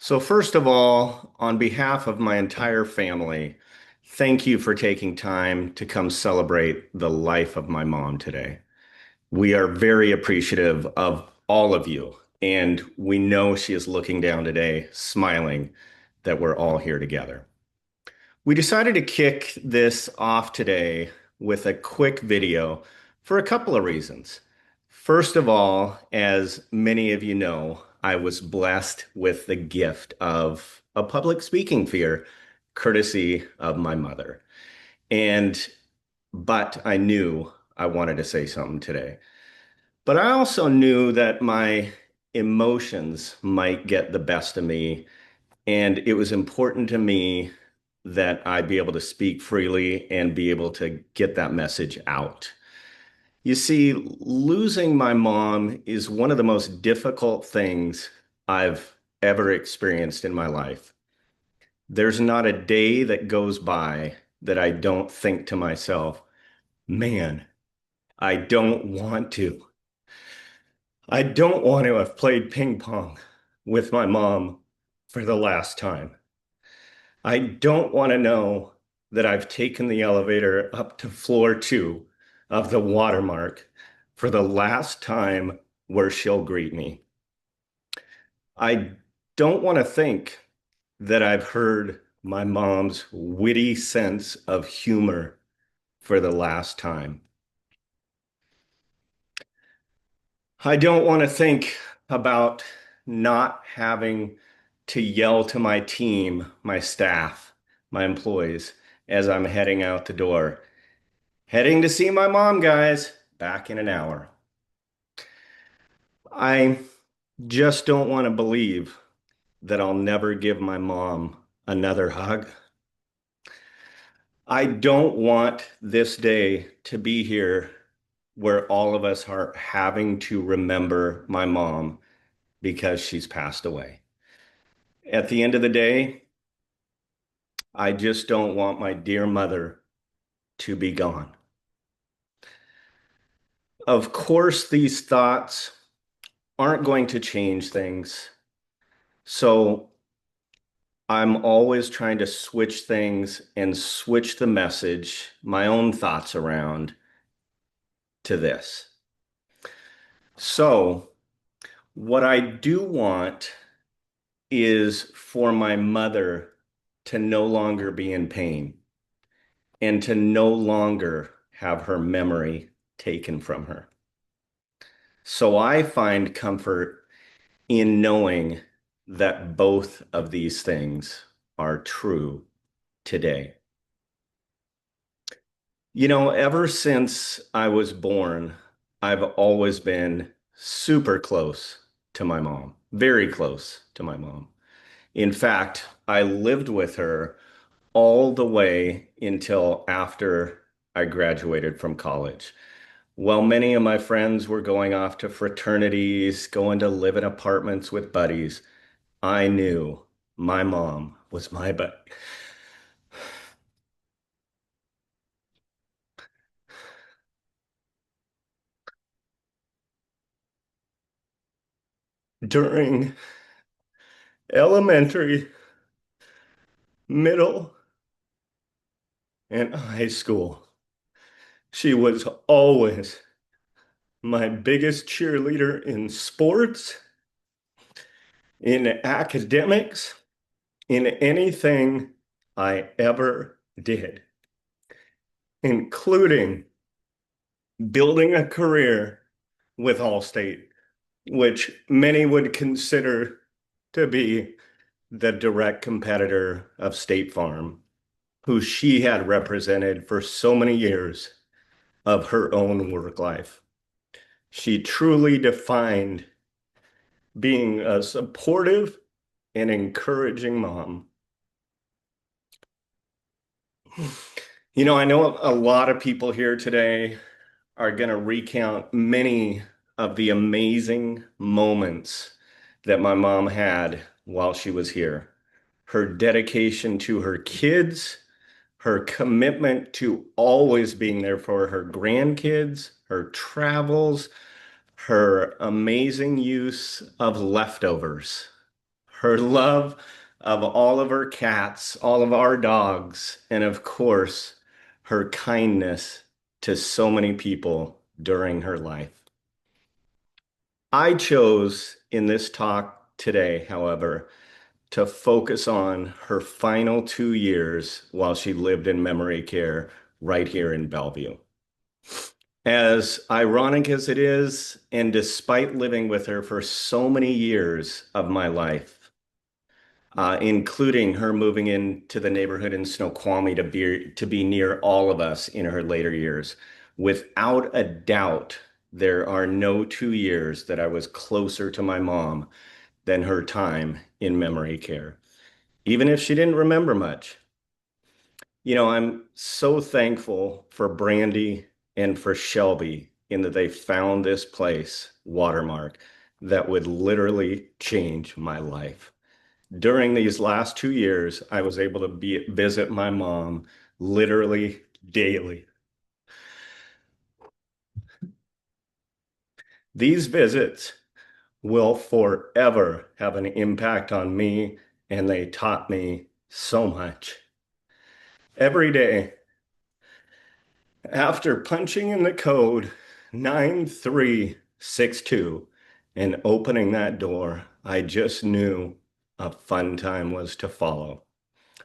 So, first of all, on behalf of my entire family, thank you for taking time to come celebrate the life of my mom today. We are very appreciative of all of you, and we know she is looking down today, smiling that we're all here together. We decided to kick this off today with a quick video for a couple of reasons. First of all, as many of you know, I was blessed with the gift of a public speaking fear, courtesy of my mother. And, but I knew I wanted to say something today. But I also knew that my emotions might get the best of me, and it was important to me that I be able to speak freely and be able to get that message out. You see, losing my mom is one of the most difficult things I've ever experienced in my life. There's not a day that goes by that I don't think to myself, man, I don't want to. I don't want to have played ping pong with my mom for the last time. I don't want to know that I've taken the elevator up to floor 2 of the Watermark for the last time where she'll greet me. I don't want to think that I've heard my mom's witty sense of humor for the last time. I don't want to think about not having to yell to my team, my staff, my employees as I'm heading out the door. Heading to see my mom, guys. Back in an hour. I just don't want to believe that I'll never give my mom another hug. I don't want this day to be here where all of us are having to remember my mom because she's passed away. At the end of the day, I just don't want my dear mother to be gone. Of course, these thoughts aren't going to change things. So I'm always trying to switch things and switch the message, my own thoughts around to this. So, what I do want is for my mother to no longer be in pain and to no longer have her memory taken from her. So, I find comfort in knowing that both of these things are true today. You know, ever since I was born, I've always been super close to my mom, very close to my mom. In fact, I lived with her all the way until after I graduated from college. While many of my friends were going off to fraternities, going to live in apartments with buddies, I knew my mom was my buddy. During elementary, middle, and high school, she was always my biggest cheerleader in sports, in academics, in anything I ever did, including building a career with Allstate, which many would consider to be the direct competitor of State Farm, who she had represented for so many years of her own work life. She truly defined being a supportive and encouraging mom. You know, I know a lot of people here today are going to recount many of the amazing moments that my mom had while she was here. Her dedication to her kids, her commitment to always being there for her grandkids, her travels, her amazing use of leftovers, her love of all of her cats, all of our dogs, and of course, her kindness to so many people during her life. I chose in this talk today, however, to focus on her final 2 years while she lived in memory care right here in Bellevue. As ironic as it is, and despite living with her for so many years of my life, including her moving into the neighborhood in Snoqualmie to be near all of us in her later years, without a doubt, there are no 2 years that I was closer to my mom than her time in memory care, even if she didn't remember much. I'm so thankful for Brandy and for Shelby in that they found this place, Watermark, that would literally change my life. During these last 2 years, I was able to visit my mom literally daily. These visits will forever have an impact on me, and they taught me so much. Every day, after punching in the code 9362 and opening that door, I just knew a fun time was to follow.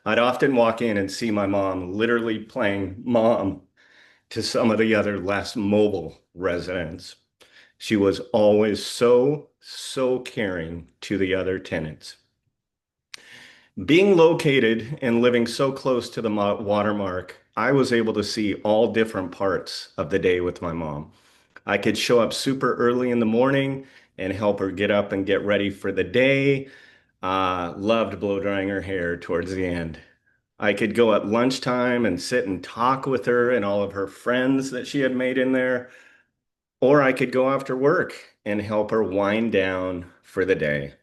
I'd often walk in and see my mom literally playing mom to some of the other less mobile residents. She was always so caring to the other tenants. Being located and living so close to the Watermark, I was able to see all different parts of the day with my mom. I could show up super early in the morning and help her get up and get ready for the day. Loved blow drying her hair towards the end. I could go at lunchtime and sit and talk with her and all of her friends that she had made in there, or I could go after work and help her wind down for the day.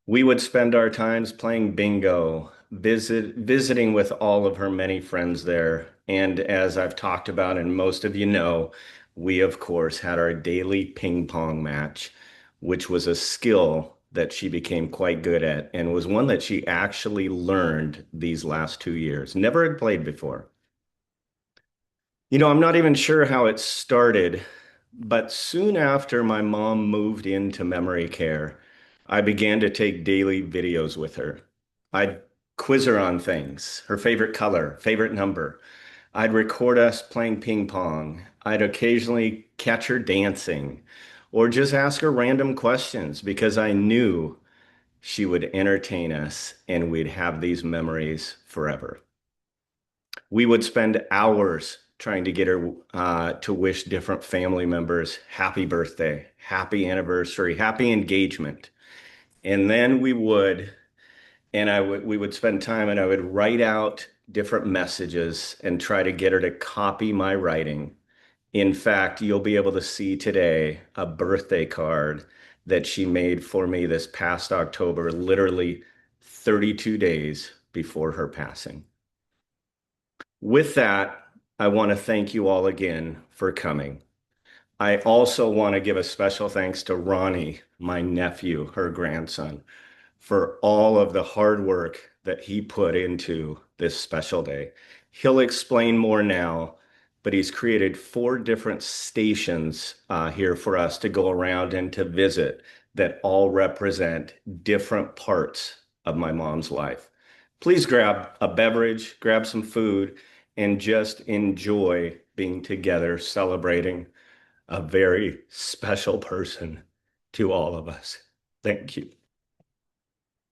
We would spend our times playing bingo, visiting with all of her many friends there. And as I've talked about, and most of you know, we of course had our daily ping pong match, which was a skill that she became quite good at and was one that she actually learned these last 2 years. Never had played before. I'm not even sure how it started, but soon after my mom moved into memory care, I began to take daily videos with her. I'd quiz her on things, her favorite color, favorite number. I'd record us playing ping pong. I'd occasionally catch her dancing or just ask her random questions because I knew she would entertain us and we'd have these memories forever. We would spend hours trying to get her to wish different family members happy birthday, happy anniversary, happy engagement. And then we would spend time and I would write out different messages and try to get her to copy my writing. In fact, you'll be able to see today a birthday card that she made for me this past October, literally 32 days before her passing. With that, I want to thank you all again for coming. I also want to give a special thanks to Ronnie, my nephew, her grandson, for all of the hard work that he put into this special day. He'll explain more now, but he's created 4 different stations here for us to go around and to visit that all represent different parts of my mom's life. Please grab a beverage, grab some food, and just enjoy being together celebrating a very special person to all of us. Thank you.